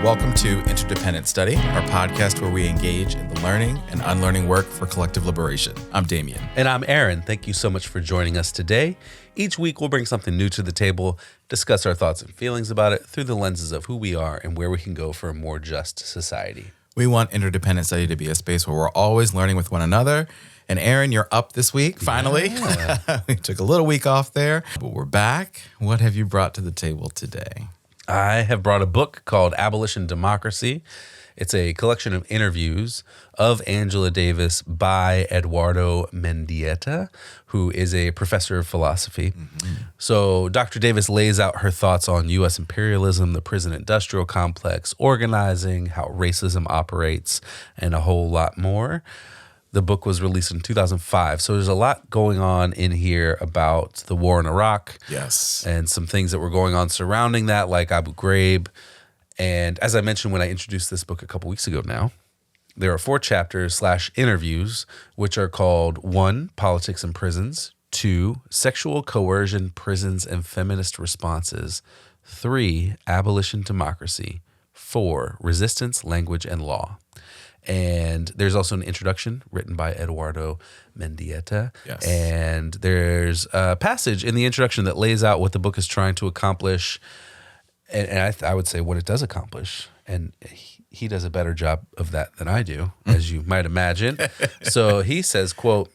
Welcome to Interdependent Study, our podcast where we engage in the learning and unlearning work for collective liberation. I'm Damien. And I'm Aaron. Thank you so much for joining us today. Each week, we'll bring something new to the table, discuss our thoughts and feelings about it through the lenses of who we are and where we can go for a more just society. We want Interdependent Study to be a space where we're always learning with one another. And Aaron, you're up this week, finally. Yeah. We took a little week off there, but we're back. What have you brought to the table today? I have brought a book called Abolition Democracy. It's a collection of interviews of Angela Davis by Eduardo Mendieta, who is a professor of philosophy. Mm-hmm. So Dr. Davis lays out her thoughts on U.S. imperialism, the prison-industrial complex, organizing, how racism operates, and a whole lot more. The book was released in 2005, so there's a lot going on in here about the war in Iraq. Yes. And some things that were going on surrounding that, like Abu Ghraib. And as I mentioned when I introduced this book a couple weeks ago now, there are 4 chapters / interviews, which are called 1, Politics in Prisons, 2, Sexual Coercion, Prisons and Feminist Responses, 3, Abolition Democracy, 4, Resistance, Language, and Law. And there's also an introduction written by Eduardo Mendieta. Yes. And there's a passage in the introduction that lays out what the book is trying to accomplish. And I would say what it does accomplish. And he does a better job of that than I do, as you might imagine. So he says, quote,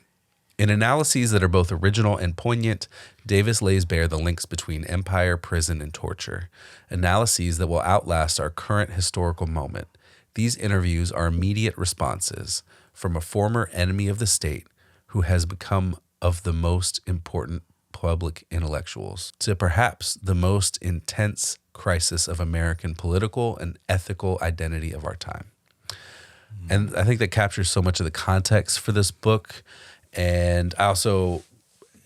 "In analyses that are both original and poignant, Davis lays bare the links between empire, prison, and torture. Analyses that will outlast our current historical moment. These interviews are immediate responses from a former enemy of the state who has become of the most important public intellectuals to perhaps the most intense crisis of American political and ethical identity of our time." And I think that captures so much of the context for this book. And I also,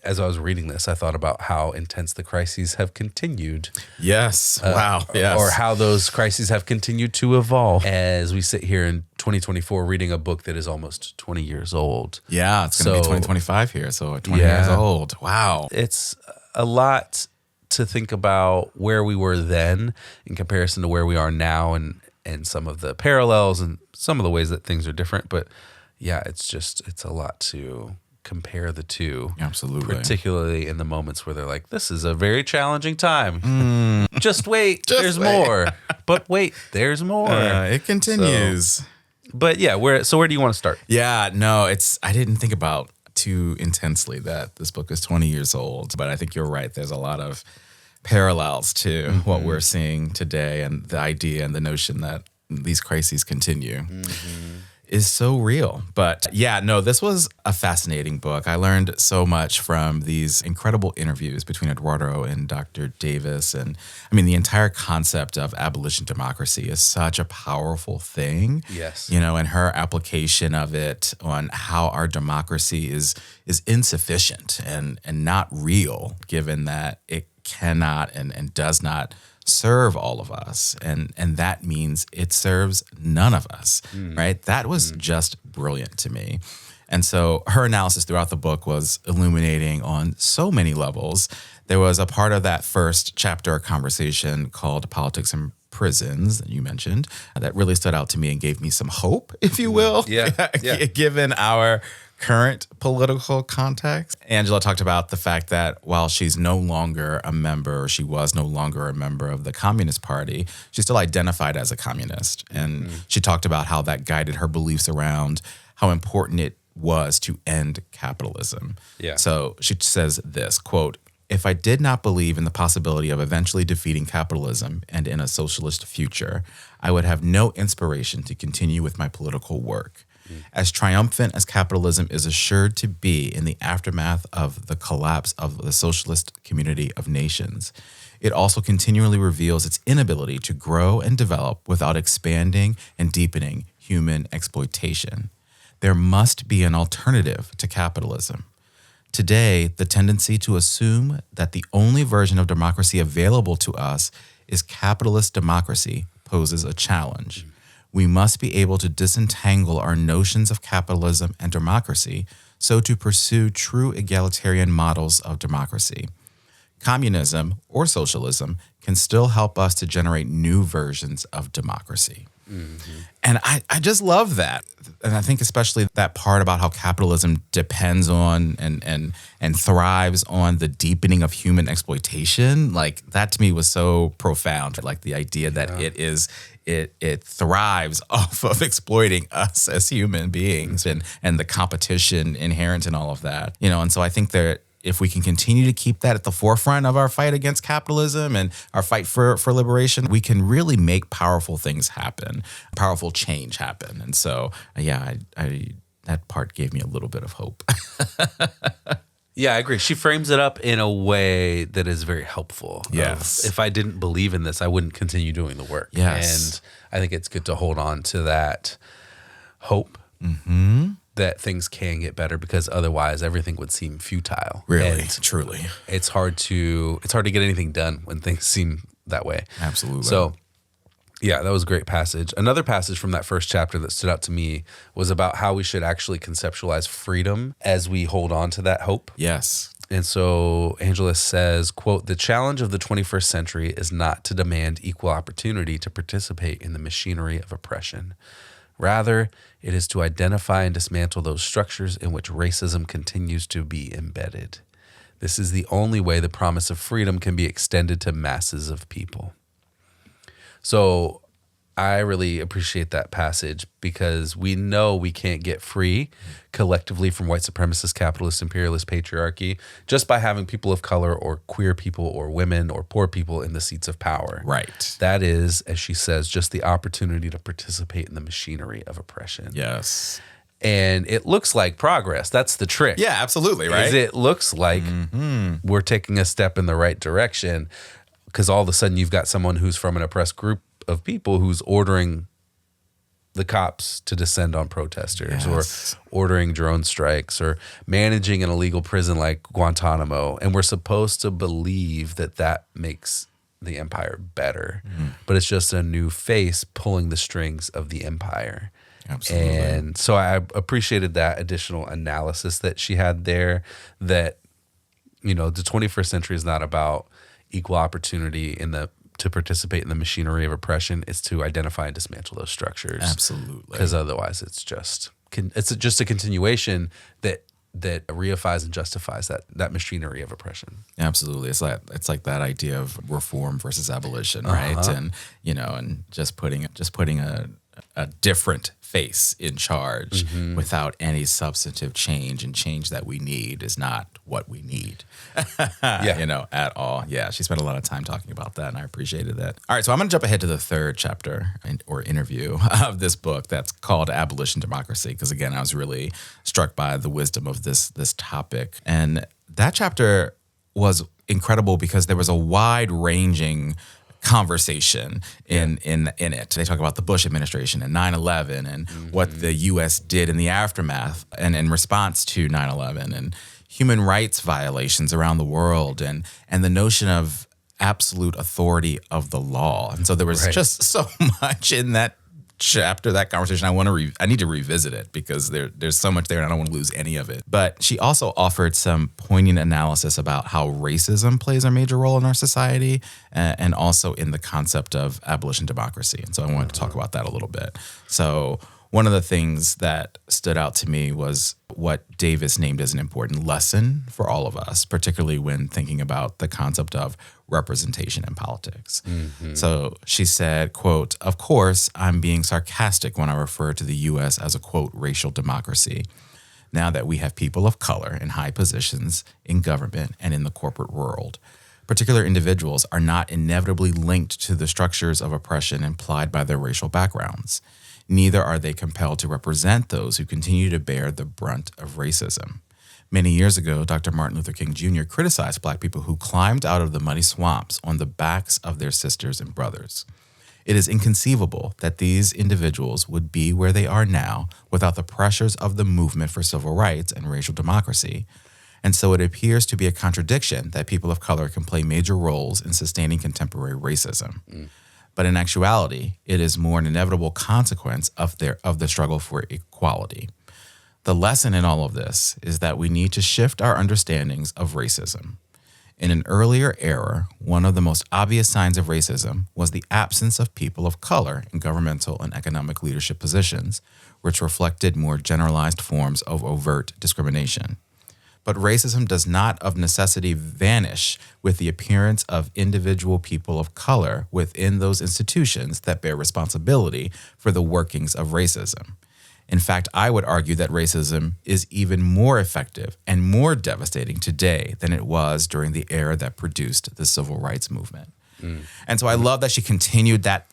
as I was reading this, I thought about how intense the crises have continued. Yes. Wow. Yes. Or how those crises have continued to evolve as we sit here in 2024 reading a book that is almost 20 years old. Yeah, it's going to be 2025 here, so 20 years old. Wow. It's a lot to think about where we were then in comparison to where we are now and some of the parallels and some of the ways that things are different. But yeah, it's a lot to compare the two. Absolutely. Particularly in the moments where they're like, this is a very challenging time. Just wait, there's more. But wait, there's more. It continues. But yeah, where do you want to start? Yeah, no, I didn't think about too intensely that this book is 20 years old, but I think you're right. There's a lot of parallels to what we're seeing today, and the idea and the notion that these crises continue. Is so real. But yeah, no, this was a fascinating book. I learned so much from these incredible interviews between Eduardo and Dr. Davis. And I mean, the entire concept of abolition democracy is such a powerful thing. Yes. You know, and her application of it on how our democracy is insufficient and not real, given that it cannot and does not serve all of us. And that means it serves none of us, right? That was just brilliant to me. And so her analysis throughout the book was illuminating on so many levels. There was a part of that first chapter conversation called Politics in Prisons that you mentioned that really stood out to me and gave me some hope, if you will, given our current political context. Angela talked about the fact that while she's no longer a member, or she was no longer a member of the Communist Party, she still identified as a communist. And she talked about how that guided her beliefs around how important it was to end capitalism. Yeah. So she says this, quote, "If I did not believe in the possibility of eventually defeating capitalism and in a socialist future, I would have no inspiration to continue with my political work. As triumphant as capitalism is assured to be in the aftermath of the collapse of the socialist community of nations, it also continually reveals its inability to grow and develop without expanding and deepening human exploitation. There must be an alternative to capitalism. Today, the tendency to assume that the only version of democracy available to us is capitalist democracy poses a challenge. We must be able to disentangle our notions of capitalism and democracy so to pursue true egalitarian models of democracy. Communism or socialism can still help us to generate new versions of democracy. And I just love that. And I think especially that part about how capitalism depends on and thrives on the deepening of human exploitation. Like, that to me was so profound. Like, the idea that it thrives off of exploiting us as human beings and the competition inherent in all of that. And so I think that if we can continue to keep that at the forefront of our fight against capitalism and our fight for liberation, we can really make powerful things happen, powerful change happen. And so, I that part gave me a little bit of hope. Yeah, I agree. She frames it up in a way that is very helpful. Yes. If I didn't believe in this, I wouldn't continue doing the work. Yes. And I think it's good to hold on to that hope. That things can get better, because otherwise everything would seem futile. Really, and truly. It's hard to get anything done when things seem that way. Absolutely. So, yeah, that was a great passage. Another passage from that first chapter that stood out to me was about how we should actually conceptualize freedom as we hold on to that hope. Yes. And so Angela says, quote, "The challenge of the 21st century is not to demand equal opportunity to participate in the machinery of oppression. Rather, it is to identify and dismantle those structures in which racism continues to be embedded. This is the only way the promise of freedom can be extended to masses of people." So I really appreciate that passage, because we know we can't get free collectively from white supremacist, capitalist, imperialist patriarchy just by having people of color or queer people or women or poor people in the seats of power. Right. That is, as she says, just the opportunity to participate in the machinery of oppression. Yes. And it looks like progress. That's the trick. Yeah, absolutely, right? It looks like we're taking a step in the right direction, because all of a sudden you've got someone who's from an oppressed group of people who's ordering the cops to descend on protesters, or ordering drone strikes, or managing an illegal prison like Guantanamo. And we're supposed to believe that that makes the empire better. But it's just a new face pulling the strings of the empire. Absolutely. And so I appreciated that additional analysis that she had there, that, the 21st century is not about equal opportunity to participate in the machinery of oppression. It's to identify and dismantle those structures. Absolutely. Because otherwise it's just a continuation that reifies and justifies that machinery of oppression. Absolutely. It's like that idea of reform versus abolition, right? And and just putting a different face in charge without any substantive change, and change that we need is not what we need. At all. Yeah, she spent a lot of time talking about that, and I appreciated that. All right, so I'm going to jump ahead to the third chapter or interview of this book that's called Abolition Democracy, because again, I was really struck by the wisdom of this topic. And that chapter was incredible because there was a wide-ranging conversation in it. They talk about the Bush administration and 9/11 and what the U.S. did in the aftermath and in response to 9/11, and human rights violations around the world, and the notion of absolute authority of the law. And so there was just so much in that chapter, that conversation. I need to revisit it, because there's so much there and I don't want to lose any of it. But she also offered some poignant analysis about how racism plays a major role in our society, and also in the concept of abolition democracy. And so I wanted to talk about that a little bit. So one of the things that stood out to me was what Davis named as an important lesson for all of us, particularly when thinking about the concept of representation in politics. So she said, quote, "Of course, I'm being sarcastic when I refer to the U.S. as a, quote, racial democracy, now that we have people of color in high positions in government and in the corporate world. Particular individuals are not inevitably linked to the structures of oppression implied by their racial backgrounds. Neither are they compelled to represent those who continue to bear the brunt of racism. Many years ago, Dr. Martin Luther King Jr. criticized Black people who climbed out of the muddy swamps on the backs of their sisters and brothers. It is inconceivable that these individuals would be where they are now without the pressures of the movement for civil rights and racial democracy. And so it appears to be a contradiction that people of color can play major roles in sustaining contemporary racism. But in actuality, it is more an inevitable consequence of the struggle for equality. The lesson in all of this is that we need to shift our understandings of racism. In an earlier era, one of the most obvious signs of racism was the absence of people of color in governmental and economic leadership positions, which reflected more generalized forms of overt discrimination. But racism does not of necessity vanish with the appearance of individual people of color within those institutions that bear responsibility for the workings of racism. In fact, I would argue that racism is even more effective and more devastating today than it was during the era that produced the civil rights movement. And so I love that she continued that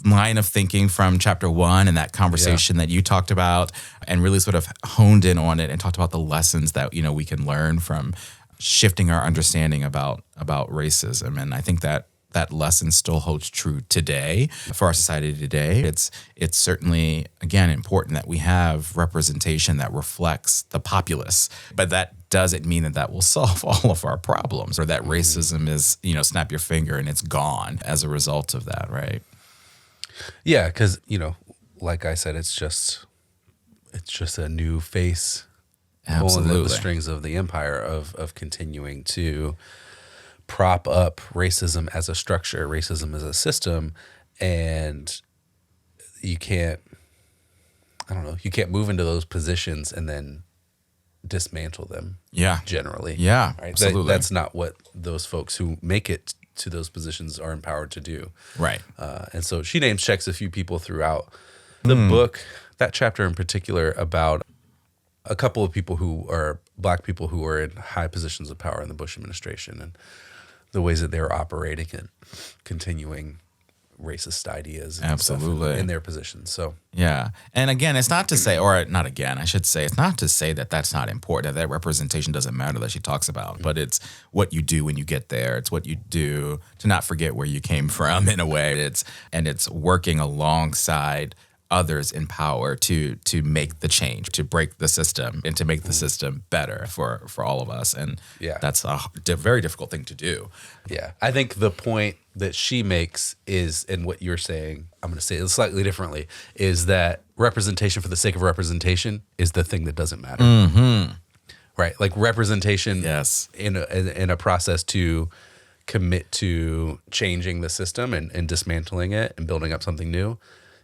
line of thinking from chapter 1 and that conversation that you talked about, and really sort of honed in on it and talked about the lessons that, you know, we can learn from shifting our understanding about racism. And I think that that lesson still holds true today for our society today. It's certainly, again, important that we have representation that reflects the populace, but that doesn't mean that will solve all of our problems, or that racism is, you know, snap your finger and it's gone as a result of that, right? Yeah, because, you know, like I said, it's just a new face pulling at the strings of the empire of continuing to prop up racism as a structure, racism as a system, and you can't move into those positions and then dismantle them. Yeah. Generally. Yeah, right? absolutely. That's not what those folks who make it to those positions are empowered to do. Right. And so she names checks a few people throughout the book, that chapter in particular, about a couple of people who are black people who are in high positions of power in the Bush administration, and the ways that they're operating and continuing racist ideas and absolutely stuff in their positions. So yeah. And again, it's not to say, or not again, I should say, it's not to say that that's not important, that representation doesn't matter that she talks about, but it's what you do when you get there. It's what you do to not forget where you came from, in a way. It's working alongside others in power to make the change, to break the system, and to make the system better for all of us. And that's a very difficult thing to do. Yeah. I think the point that she makes is, and what you're saying, I'm going to say it slightly differently, is that representation for the sake of representation is the thing that doesn't matter. Mm-hmm. Right? Like representation yes. in a process to commit to changing the system and dismantling it and building up something new.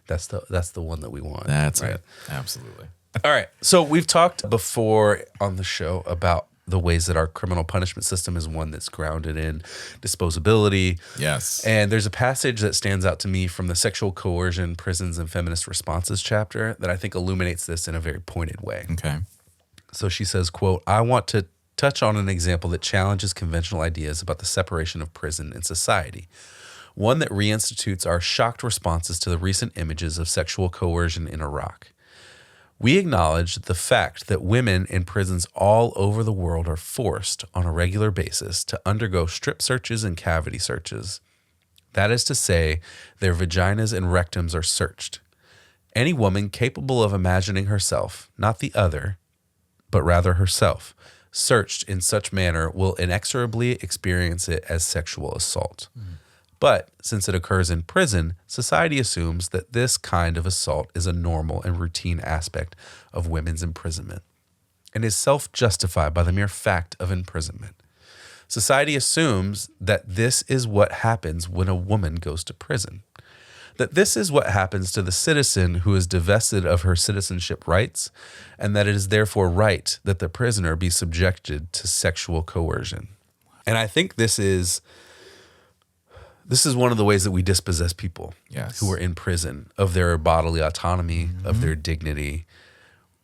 That's the one that we want. That's right? it. Absolutely. All right. So we've talked before on the show about the ways that our criminal punishment system is one that's grounded in disposability. Yes. And there's a passage that stands out to me from the Sexual Coercion, Prisons, and Feminist Responses chapter that I think illuminates this in a very pointed way. Okay. So she says, quote, "I want to touch on an example that challenges conventional ideas about the separation of prison and society. One that reinstitutes our shocked responses to the recent images of sexual coercion in Iraq. We acknowledge the fact that women in prisons all over the world are forced on a regular basis to undergo strip searches and cavity searches. That is to say, their vaginas and rectums are searched. Any woman capable of imagining herself, not the other, but rather herself, searched in such manner will inexorably experience it as sexual assault. But since it occurs in prison, society assumes that this kind of assault is a normal and routine aspect of women's imprisonment and is self-justified by the mere fact of imprisonment. Society assumes that this is what happens when a woman goes to prison, that this is what happens to the citizen who is divested of her citizenship rights, and that it is therefore right that the prisoner be subjected to sexual coercion." And I think this is one of the ways that we dispossess people who are in prison of their bodily autonomy, of their dignity.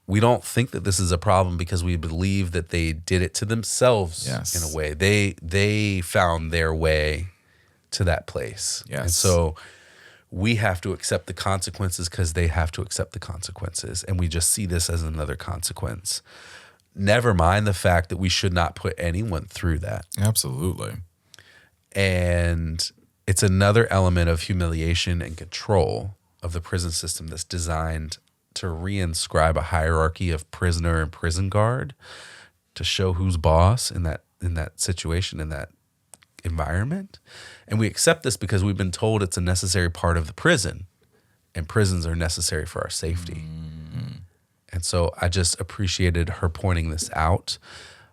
We don't think that this is a problem because we believe that they did it to themselves in a way. They found their way to that place. Yes. And so we have to accept the consequences because they have to accept the consequences. And we just see this as another consequence. Never mind the fact that we should not put anyone through that. Absolutely. And it's another element of humiliation and control of the prison system that's designed to reinscribe a hierarchy of prisoner and prison guard to show who's boss in that situation, in that environment. And we accept this because we've been told it's a necessary part of the prison, and prisons are necessary for our safety. And so I just appreciated her pointing this out,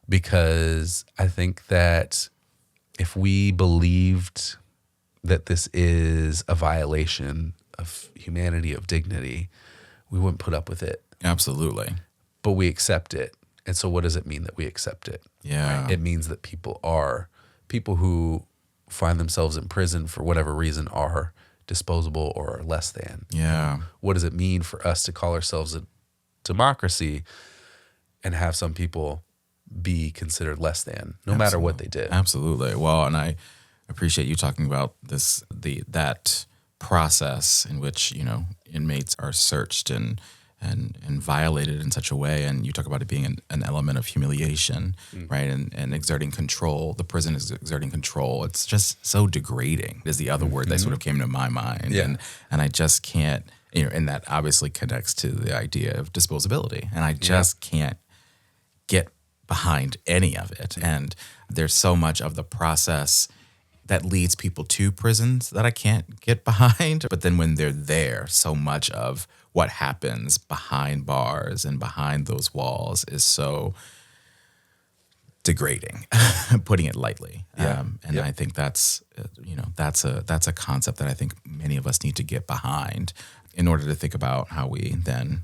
because I think that if we believed that this is a violation of humanity, of dignity, we wouldn't put up with it. Absolutely. But we accept it. And so what does it mean that we accept it? Yeah. Right? It means that people who find themselves in prison for whatever reason are disposable or less than. Yeah. What does it mean for us to call ourselves a democracy and have some people be considered less than, no matter what they did? Absolutely. Well, and I appreciate you talking about that process in which, inmates are searched and violated in such a way. And you talk about it being an element of humiliation, right? And exerting control. The prison is exerting control. It's just so degrading is the other word that sort of came to my mind. Yeah. And I just can't, and that obviously connects to the idea of disposability. And I just can't get behind any of it. And there's so much of the process that leads people to prisons that I can't get behind. But then when they're there, so much of what happens behind bars and behind those walls is so degrading, putting it lightly. I think that's a concept that I think many of us need to get behind in order to think about how we then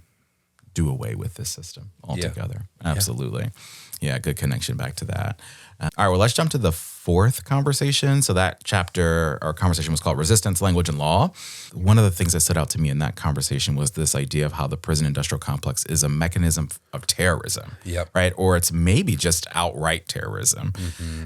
do away with this system altogether. Yeah. Absolutely. Yeah, good connection back to that. All right, well, let's jump to the fourth conversation. So that chapter or conversation was called Resistance, Language, and Law. One of the things that stood out to me in that conversation was this idea of how the prison industrial complex is a mechanism of terrorism, right? Or it's maybe just outright terrorism.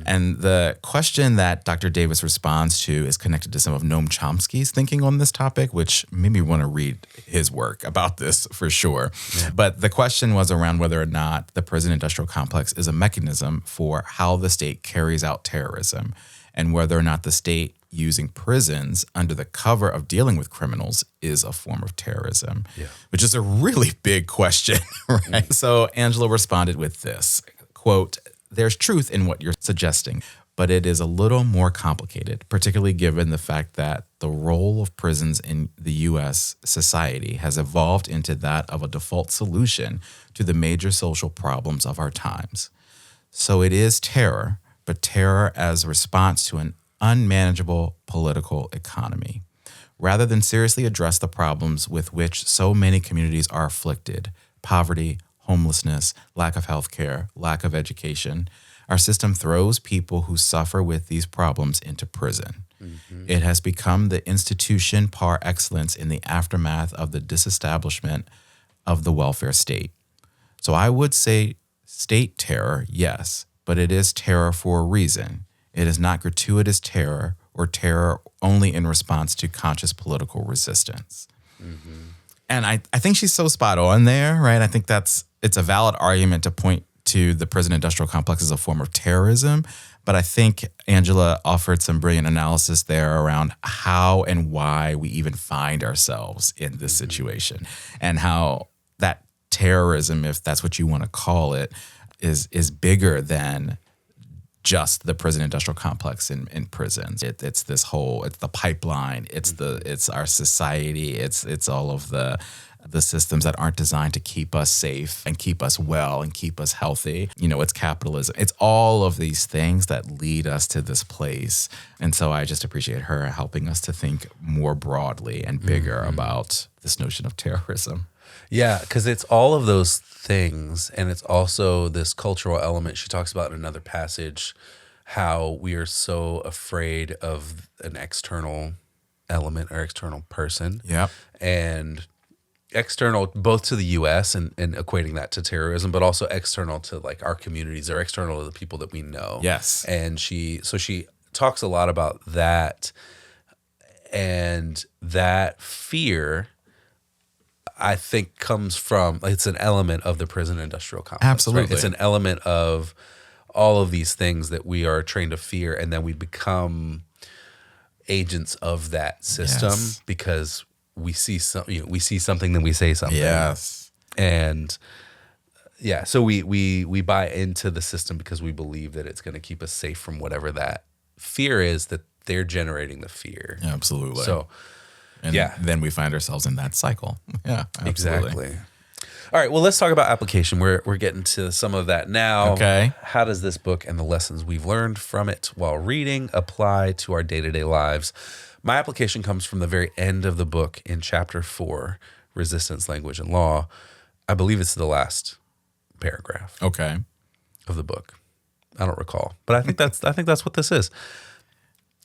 And the question that Dr. Davis responds to is connected to some of Noam Chomsky's thinking on this topic, which made me want to read his work about this for sure. Yeah. But the question was around whether or not the prison industrial complex is a mechanism for how the state carries out terrorism, and whether or not the state using prisons under the cover of dealing with criminals is a form of terrorism, which is a really big question, right? So Angela responded with this, quote, "There's truth in what you're suggesting, but it is a little more complicated, particularly given the fact that the role of prisons in the U.S. society has evolved into that of a default solution to the major social problems of our times. So it is terror, but terror as a response to an unmanageable political economy. Rather than seriously address the problems with which so many communities are afflicted, poverty, homelessness, lack of health care, lack of education, our system throws people who suffer with these problems into prison. It has become the institution par excellence in the aftermath of the disestablishment of the welfare state. So I would say state terror, yes, but it is terror for a reason. It is not gratuitous terror or terror only in response to conscious political resistance." And I think she's so spot on there, right? I think it's a valid argument to point to the prison industrial complex as a form of terrorism. But I think Angela offered some brilliant analysis there around how and why we even find ourselves in this situation, and how that terrorism, if that's what you want to call it, is bigger than just the prison industrial complex in prisons. It's this whole, it's the pipeline, it's our society, it's all of the systems that aren't designed to keep us safe and keep us well and keep us healthy. It's capitalism. It's all of these things that lead us to this place. And so I just appreciate her helping us to think more broadly and bigger about this notion of terrorism. Yeah, because it's all of those things, and it's also this cultural element. She talks about in another passage how we are so afraid of an external element or external person. Yeah. And external both to the U.S. and equating that to terrorism, but also external to like our communities or external to the people that we know. Yes. And she talks a lot about that, and that fear, I think, comes from, it's an element of the prison industrial complex. Absolutely. Right? It's an element of all of these things that we are trained to fear, and then we become agents of that system because we see something, then we say something. Yes. And yeah, so we buy into the system because we believe that it's going to keep us safe from whatever that fear is that they're generating the fear. Absolutely. So and then we find ourselves in that cycle. Yeah, absolutely. Exactly. All right, well, let's talk about application. We're getting to some of that now. Okay. How does this book and the lessons we've learned from it while reading apply to our day-to-day lives? My application comes from the very end of the book in chapter 4, Resistance, Language, and Law. I believe it's the last paragraph Okay. of the book. I don't recall, but I think that's what this is.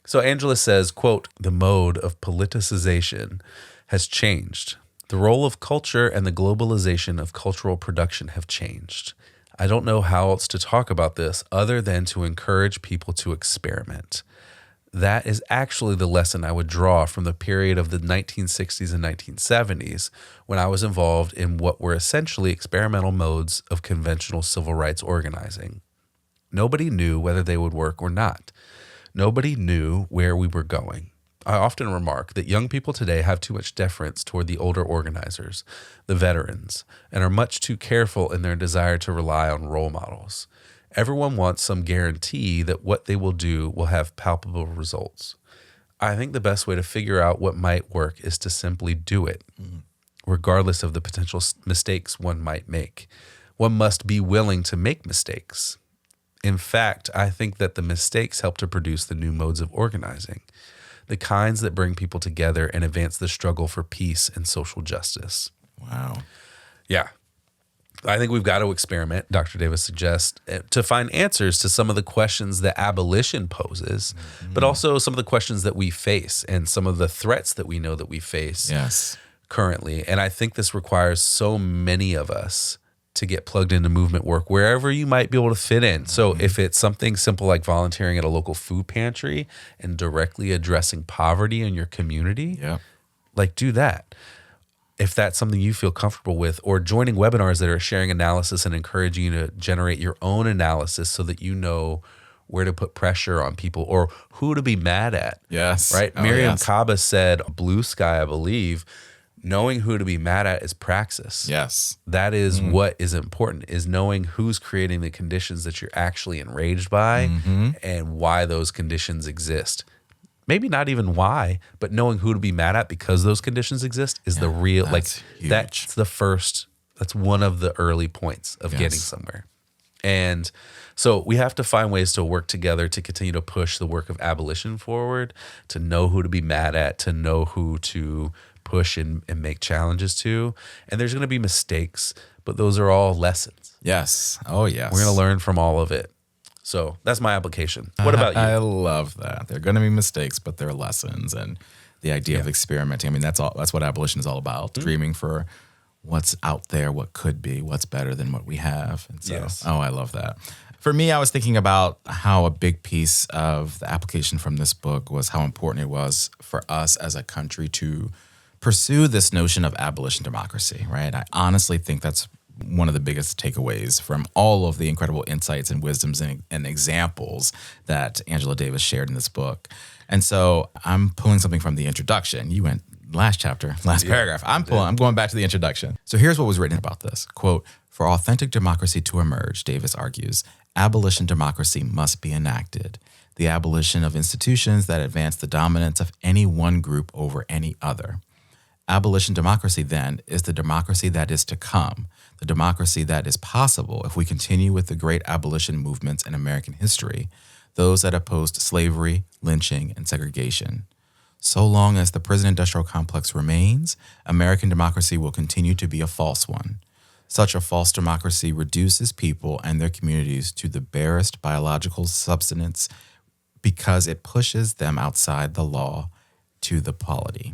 So Angela says, quote, "The mode of politicization has changed. The role of culture and the globalization of cultural production have changed. I don't know how else to talk about this other than to encourage people to experiment." That is actually the lesson I would draw from the period of the 1960s and 1970s when I was involved in what were essentially experimental modes of conventional civil rights organizing. Nobody knew whether they would work or not. Nobody knew where we were going. I often remark that young people today have too much deference toward the older organizers, the veterans, and are much too careful in their desire to rely on role models. Everyone wants some guarantee that what they will do will have palpable results. I think the best way to figure out what might work is to simply do it, regardless of the potential mistakes one might make. One must be willing to make mistakes. In fact, I think that the mistakes help to produce the new modes of organizing, the kinds that bring people together and advance the struggle for peace and social justice. Wow. Yeah. I think we've got to experiment, Dr. Davis suggests, to find answers to some of the questions that abolition poses, but also some of the questions that we face and some of the threats that we know that we face currently. And I think this requires so many of us to get plugged into movement work wherever you might be able to fit in. So if it's something simple like volunteering at a local food pantry and directly addressing poverty in your community, like do that. If that's something you feel comfortable with, or joining webinars that are sharing analysis and encouraging you to generate your own analysis so that you know where to put pressure on people or who to be mad at. Yes. Right? Miriam Kaba said, Blue Sky, I believe, knowing who to be mad at is praxis. Yes. That is what is important, is knowing who's creating the conditions that you're actually enraged by and why those conditions exist. Maybe not even why, but knowing who to be mad at because those conditions exist is the real, huge. That's one of the early points of getting somewhere. And so we have to find ways to work together to continue to push the work of abolition forward, to know who to be mad at, to know who to push and make challenges to. And there's going to be mistakes, but those are all lessons. Yes. Oh, yes. We're going to learn from all of it. So that's my application. What about you? I love that. There are going to be mistakes, but they're lessons. And the idea of experimenting, I mean, that's what abolition is all about. Dreaming for what's out there, what could be, what's better than what we have. And so, I love that. For me, I was thinking about how a big piece of the application from this book was how important it was for us as a country to pursue this notion of abolition democracy, right? I honestly think that's one of the biggest takeaways from all of the incredible insights and wisdoms and examples that Angela Davis shared in this book. And so I'm pulling something from the introduction. You went last paragraph. I'm going back to the introduction. So here's what was written about this. Quote, "For authentic democracy to emerge," Davis argues, "abolition democracy must be enacted. The abolition of institutions that advance the dominance of any one group over any other. Abolition democracy, then, is the democracy that is to come, the democracy that is possible if we continue with the great abolition movements in American history, those that opposed slavery, lynching, and segregation. So long as the prison-industrial complex remains, American democracy will continue to be a false one. Such a false democracy reduces people and their communities to the barest biological subsistence because it pushes them outside the law to the polity."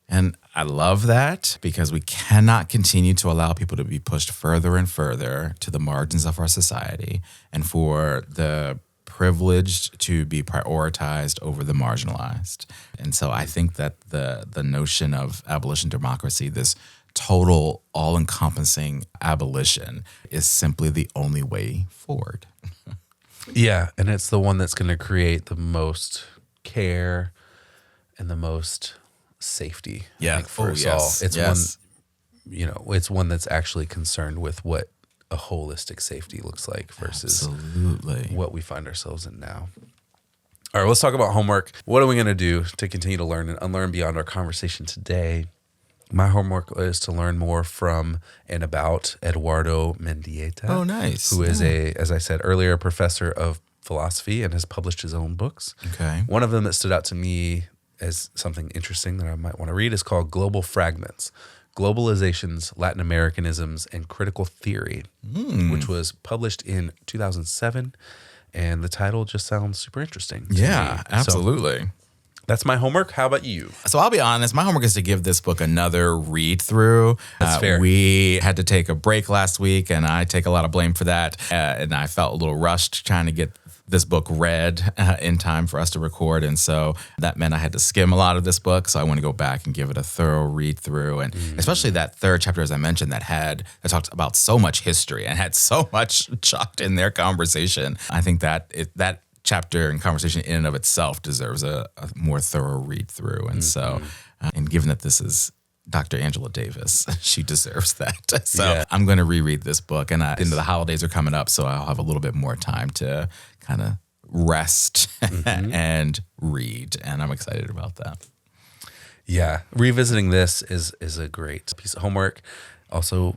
And I love that because we cannot continue to allow people to be pushed further and further to the margins of our society and for the privileged to be prioritized over the marginalized. And so I think that the notion of abolition democracy, this total all-encompassing abolition, is simply the only way forward. Yeah, and it's the one that's going to create the most care and the most safety. I think, for us all. It's one, it's one that's actually concerned with what a holistic safety looks like versus what we find ourselves in now. All right, let's talk about homework. What are we going to do to continue to learn and unlearn beyond our conversation today? My homework is to learn more from and about Eduardo Mendieta. Oh, nice. Who is as I said earlier, a professor of philosophy and has published his own books. Okay. One of them that stood out to me as something interesting that I might want to read is called Global Fragments, Globalizations, Latin Americanisms, and Critical Theory, which was published in 2007. And the title just sounds super interesting to me. Absolutely. So, that's my homework. How about you? So I'll be honest, my homework is to give this book another read through. That's fair. We had to take a break last week, and I take a lot of blame for that. And I felt a little rushed trying to get this book read in time for us to record. And so that meant I had to skim a lot of this book. So I want to go back and give it a thorough read through. And especially that third chapter, as I mentioned, that talked about so much history and had so much chucked in their conversation. I think that that chapter and conversation in and of itself deserves a more thorough read through. And so, and given that this is Dr. Angela Davis, she deserves that. So I'm going to reread this book, and the holidays are coming up, so I'll have a little bit more time to kind of rest and read. And I'm excited about that. Yeah. Revisiting this is a great piece of homework. Also,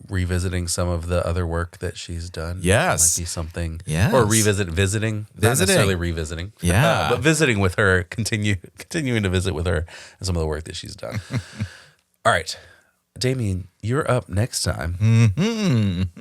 revisiting some of the other work that she's done. Yes. Might be something. Yes. Or visiting. Not necessarily revisiting. Yeah. But visiting with her, continuing to visit with her and some of the work that she's done. All right. Damien, you're up next time.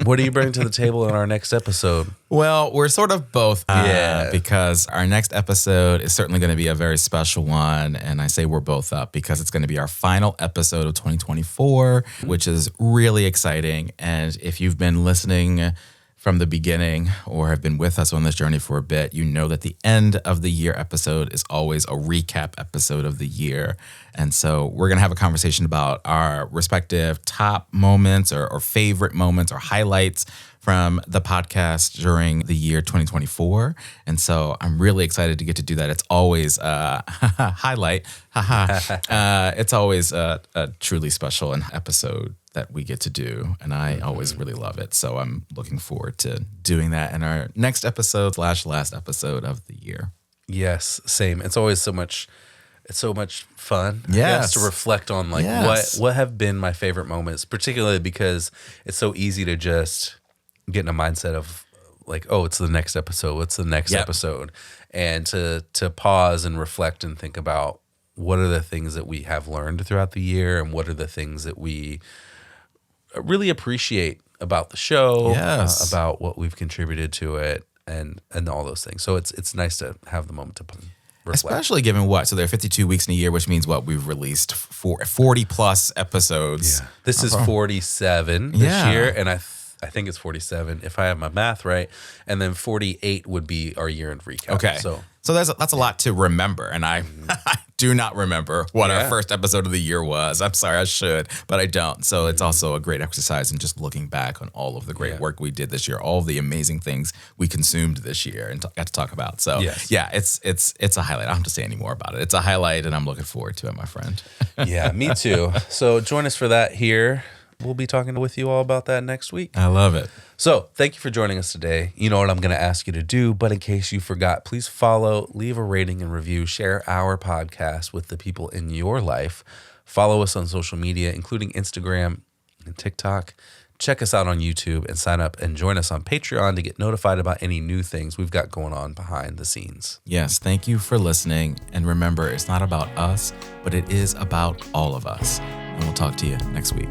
What do you bring to the table in our next episode? Well, we're sort of both, because our next episode is certainly going to be a very special one. And I say we're both up because it's going to be our final episode of 2024, which is really exciting. And if you've been listening from the beginning or have been with us on this journey for a bit, you know that the end of the year episode is always a recap episode of the year. And so we're going to have a conversation about our respective top moments or favorite moments or highlights from the podcast during the year 2024. And so I'm really excited to get to do that. It's always a highlight. It's always a truly special episode that we get to do. And I always really love it. So I'm looking forward to doing that in our next episode / last episode of the year. Yes, same. It's always so much fun. I guess, to reflect on what have been my favorite moments, particularly because it's so easy to just get in a mindset of like, oh, it's the next episode. What's the next episode? And to pause and reflect and think about what are the things that we have learned throughout the year and what are the things that we really appreciate about the show, about what we've contributed to it and all those things. So it's nice to have the moment to reflect. Especially given so there are 52 weeks in a year, which means we've released 40 plus episodes. Yeah. This is 47 this year, and I think it's 47 if I have my math right, and then 48 would be our year-end recap. Okay, so that's a lot to remember, and I do not remember what our first episode of the year was. I'm sorry, I should, but I don't. So it's also a great exercise in just looking back on all of the great work we did this year, all of the amazing things we consumed this year and got to talk about. So it's a highlight. I don't have to say any more about it. It's a highlight, and I'm looking forward to it, my friend. Yeah, me too. So join us for that here. We'll be talking with you all about that next week. I love it. So thank you for joining us today. You know what I'm going to ask you to do, but in case you forgot, please follow, leave a rating and review, share our podcast with the people in your life. Follow us on social media, including Instagram and TikTok. Check us out on YouTube and sign up and join us on Patreon to get notified about any new things we've got going on behind the scenes. Yes, thank you for listening. And remember, it's not about us, but it is about all of us. And we'll talk to you next week.